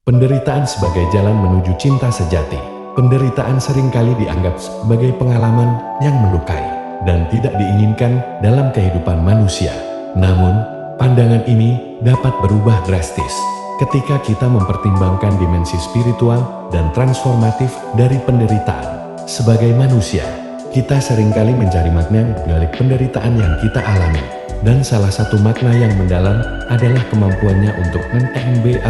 Penderitaan sebagai jalan menuju cinta sejati. Penderitaan seringkali dianggap sebagai pengalaman yang melukai dan tidak diinginkan dalam kehidupan manusia. Namun, pandangan ini dapat berubah drastis ketika kita mempertimbangkan dimensi spiritual dan transformatif dari penderitaan. Sebagai manusia, kita seringkali mencari makna balik penderitaan yang kita alami. Dan salah satu makna yang mendalam adalah kemampuannya untuk menambah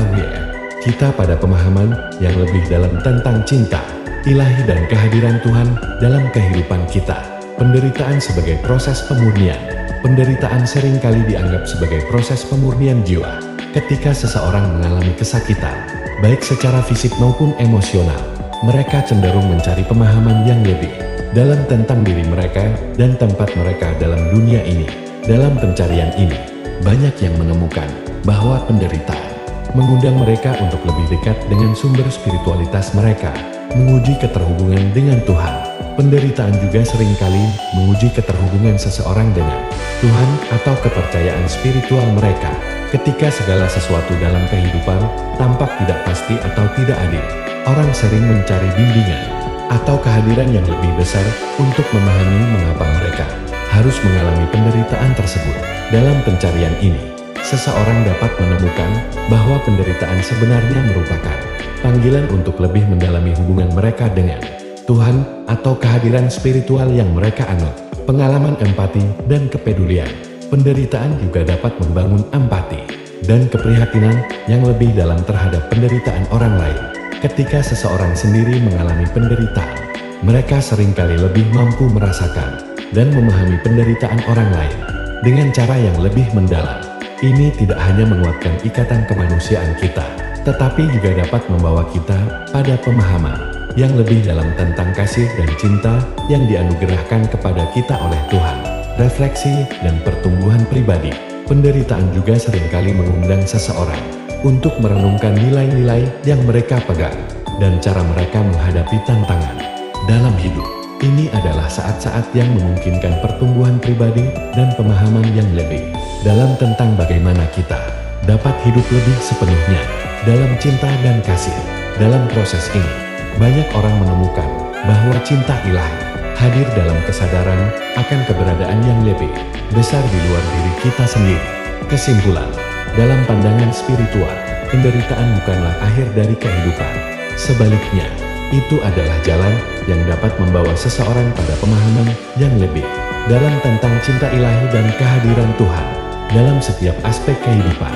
kita pada pemahaman yang lebih dalam tentang cinta ilahi dan kehadiran Tuhan dalam kehidupan kita. Penderitaan sebagai proses pemurnian. Penderitaan seringkali dianggap sebagai proses pemurnian jiwa. Ketika seseorang mengalami kesakitan, baik secara fisik maupun emosional, mereka cenderung mencari pemahaman yang lebih dalam tentang diri mereka dan tempat mereka dalam dunia ini. Dalam pencarian ini, banyak yang menemukan bahwa penderitaan mengundang mereka untuk lebih dekat dengan sumber spiritualitas mereka, menguji keterhubungan dengan Tuhan. Penderitaan juga seringkali menguji keterhubungan seseorang dengan Tuhan atau kepercayaan spiritual mereka. Ketika segala sesuatu dalam kehidupan tampak tidak pasti atau tidak adil, orang sering mencari bimbingan atau kehadiran yang lebih besar untuk memahami mengapa mereka harus mengalami penderitaan tersebut. Dalam pencarian ini, seseorang dapat menemukan bahwa penderitaan sebenarnya merupakan panggilan untuk lebih mendalami hubungan mereka dengan Tuhan atau kehadiran spiritual yang mereka anut. Pengalaman empati dan kepedulian. Penderitaan juga dapat membangun empati dan keprihatinan yang lebih dalam terhadap penderitaan orang lain. Ketika seseorang sendiri mengalami penderitaan, mereka seringkali lebih mampu merasakan dan memahami penderitaan orang lain dengan cara yang lebih mendalam. Ini tidak hanya menguatkan ikatan kemanusiaan kita, tetapi juga dapat membawa kita pada pemahaman yang lebih dalam tentang kasih dan cinta yang dianugerahkan kepada kita oleh Tuhan. Refleksi dan pertumbuhan pribadi. Penderitaan juga seringkali mengundang seseorang untuk merenungkan nilai-nilai yang mereka pegang dan cara mereka menghadapi tantangan dalam hidup. Ini adalah saat-saat yang memungkinkan pertumbuhan pribadi dan pemahaman yang lebih dalam tentang bagaimana kita dapat hidup lebih sepenuhnya dalam cinta dan kasih. Dalam proses ini, banyak orang menemukan bahwa cinta ilahi hadir dalam kesadaran akan keberadaan yang lebih besar di luar diri kita sendiri. Kesimpulan, dalam pandangan spiritual, penderitaan bukanlah akhir dari kehidupan. Sebaliknya, itu adalah jalan yang dapat membawa seseorang pada pemahaman yang lebih dalam tentang cinta ilahi dan kehadiran Tuhan dalam setiap aspek kehidupan.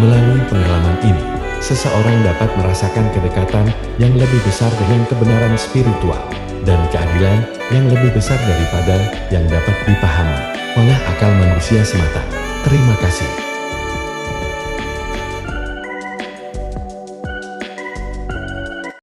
Melalui pengalaman ini, seseorang dapat merasakan kedekatan yang lebih besar dengan kebenaran spiritual dan keadilan yang lebih besar daripada yang dapat dipahami oleh akal manusia semata. Terima kasih.